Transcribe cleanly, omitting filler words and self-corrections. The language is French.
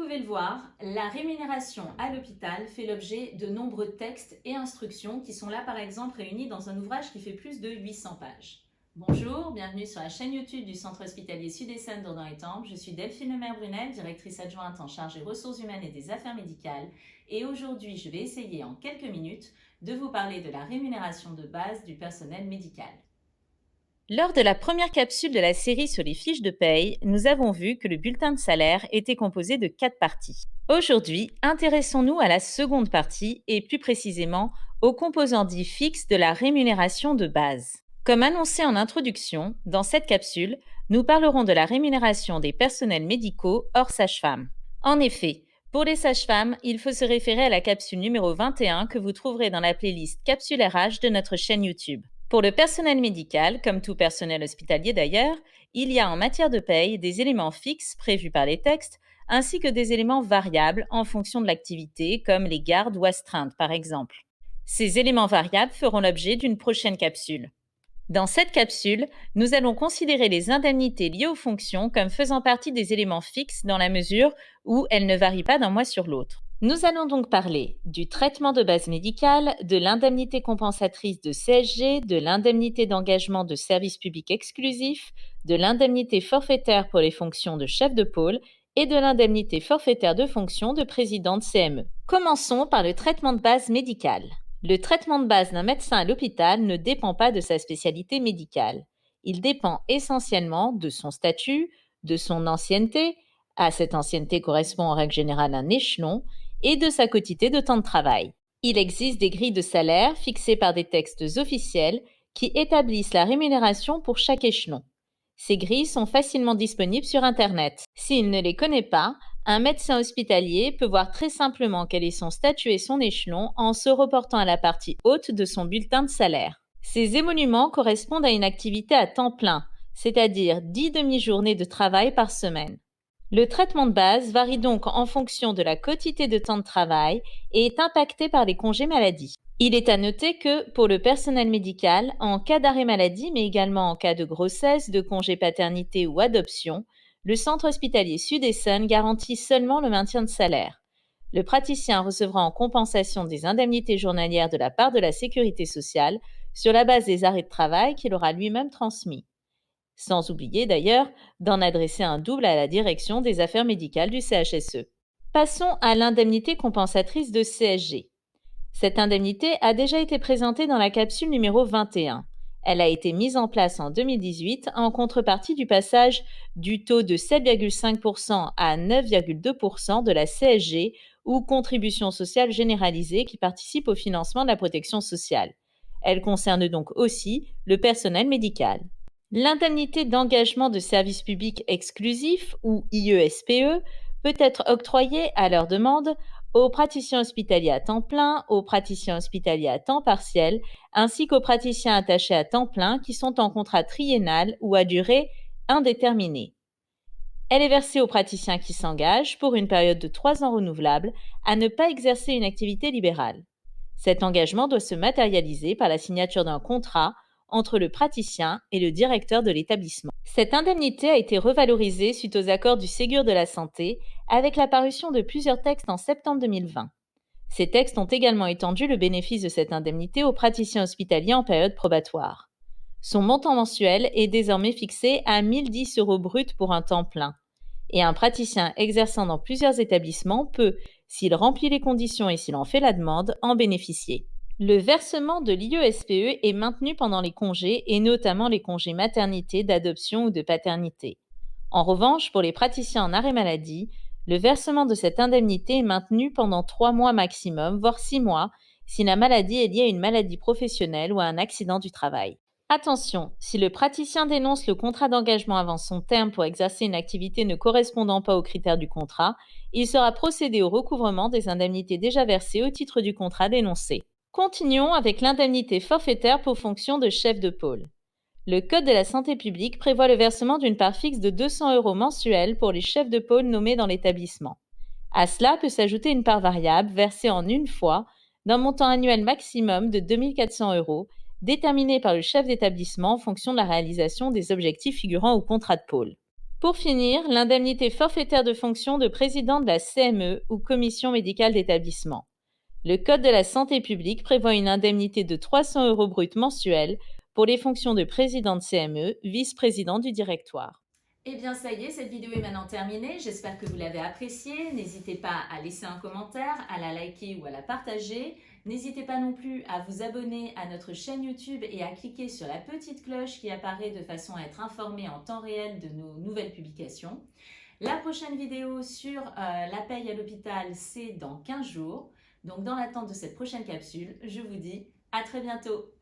pouvez le voir, la rémunération à l'hôpital fait l'objet de nombreux textes et instructions qui sont là par exemple réunis dans un ouvrage qui fait plus de 800 pages. Bonjour, bienvenue sur la chaîne YouTube du Centre hospitalier Sud-Essonne d'Audun-Étampes. Je suis Delphine Lemaire-Brunel, directrice adjointe en charge des ressources humaines et des affaires médicales. Et aujourd'hui, je vais essayer en quelques minutes de vous parler de la rémunération de base du personnel médical. Lors de la première capsule de la série sur les fiches de paye, nous avons vu que le bulletin de salaire était composé de 4 parties. Aujourd'hui, intéressons-nous à la seconde partie et plus précisément aux composants dits fixes de la rémunération de base. Comme annoncé en introduction, dans cette capsule, nous parlerons de la rémunération des personnels médicaux hors sage-femme. En effet, pour les sages-femmes, il faut se référer à la capsule numéro 21 que vous trouverez dans la playlist Capsule RH de notre chaîne YouTube. Pour le personnel médical, comme tout personnel hospitalier d'ailleurs, il y a en matière de paye des éléments fixes prévus par les textes, ainsi que des éléments variables en fonction de l'activité, comme les gardes ou astreintes par exemple. Ces éléments variables feront l'objet d'une prochaine capsule. Dans cette capsule, nous allons considérer les indemnités liées aux fonctions comme faisant partie des éléments fixes dans la mesure où elles ne varient pas d'un mois sur l'autre. Nous allons donc parler du traitement de base médicale, de l'indemnité compensatrice de CSG, de l'indemnité d'engagement de service public exclusif, de l'indemnité forfaitaire pour les fonctions de chef de pôle et de l'indemnité forfaitaire de fonction de président de CME. Commençons par le traitement de base médicale. Le traitement de base d'un médecin à l'hôpital ne dépend pas de sa spécialité médicale. Il dépend essentiellement de son statut, de son ancienneté, à cette ancienneté correspond en règle générale un échelon, et de sa quotité de temps de travail. Il existe des grilles de salaire fixées par des textes officiels qui établissent la rémunération pour chaque échelon. Ces grilles sont facilement disponibles sur Internet. S'il ne les connaît pas, un médecin hospitalier peut voir très simplement quel est son statut et son échelon en se reportant à la partie haute de son bulletin de salaire. Ces émoluments correspondent à une activité à temps plein, c'est-à-dire 10 demi-journées de travail par semaine. Le traitement de base varie donc en fonction de la quotité de temps de travail et est impacté par les congés maladie. Il est à noter que, pour le personnel médical, en cas d'arrêt maladie, mais également en cas de grossesse, de congé paternité ou adoption, le centre hospitalier Sud-Essonne garantit seulement le maintien de salaire. Le praticien recevra en compensation des indemnités journalières de la part de la sécurité sociale sur la base des arrêts de travail qu'il aura lui-même transmis. Sans oublier d'ailleurs d'en adresser un double à la direction des affaires médicales du CHSE. Passons à l'indemnité compensatrice de CSG. Cette indemnité a déjà été présentée dans la capsule numéro 21. Elle a été mise en place en 2018 en contrepartie du passage du taux de 7,5% à 9,2% de la CSG ou contribution sociale généralisée qui participe au financement de la protection sociale. Elle concerne donc aussi le personnel médical. L'indemnité d'engagement de service public exclusif, ou IESPE, peut être octroyée à leur demande aux praticiens hospitaliers à temps plein, aux praticiens hospitaliers à temps partiel, ainsi qu'aux praticiens attachés à temps plein qui sont en contrat triennal ou à durée indéterminée. Elle est versée aux praticiens qui s'engagent, pour une période de 3 ans renouvelable, à ne pas exercer une activité libérale. Cet engagement doit se matérialiser par la signature d'un contrat entre le praticien et le directeur de l'établissement. Cette indemnité a été revalorisée suite aux accords du Ségur de la Santé avec la parution de plusieurs textes en septembre 2020. Ces textes ont également étendu le bénéfice de cette indemnité aux praticiens hospitaliers en période probatoire. Son montant mensuel est désormais fixé à 1 010 € brut pour un temps plein. Et un praticien exerçant dans plusieurs établissements peut, s'il remplit les conditions et s'il en fait la demande, en bénéficier. Le versement de l'IESPE est maintenu pendant les congés et notamment les congés maternité, d'adoption ou de paternité. En revanche, pour les praticiens en arrêt maladie, le versement de cette indemnité est maintenu pendant 3 mois maximum, voire 6 mois, si la maladie est liée à une maladie professionnelle ou à un accident du travail. Attention, si le praticien dénonce le contrat d'engagement avant son terme pour exercer une activité ne correspondant pas aux critères du contrat, il sera procédé au recouvrement des indemnités déjà versées au titre du contrat dénoncé. Continuons avec l'indemnité forfaitaire pour fonction de chef de pôle. Le Code de la santé publique prévoit le versement d'une part fixe de 200 € mensuels pour les chefs de pôle nommés dans l'établissement. À cela peut s'ajouter une part variable versée en une fois d'un montant annuel maximum de 2 400 €, déterminé par le chef d'établissement en fonction de la réalisation des objectifs figurant au contrat de pôle. Pour finir, l'indemnité forfaitaire de fonction de président de la CME ou commission médicale d'établissement. Le Code de la santé publique prévoit une indemnité de 300 € brut mensuels pour les fonctions de président de CME, vice-président du directoire. Eh bien ça y est, cette vidéo est maintenant terminée. J'espère que vous l'avez appréciée. N'hésitez pas à laisser un commentaire, à la liker ou à la partager. N'hésitez pas non plus à vous abonner à notre chaîne YouTube et à cliquer sur la petite cloche qui apparaît de façon à être informé en temps réel de nos nouvelles publications. La prochaine vidéo sur la paye à l'hôpital, c'est dans 15 jours. Donc dans l'attente de cette prochaine capsule, je vous dis à très bientôt.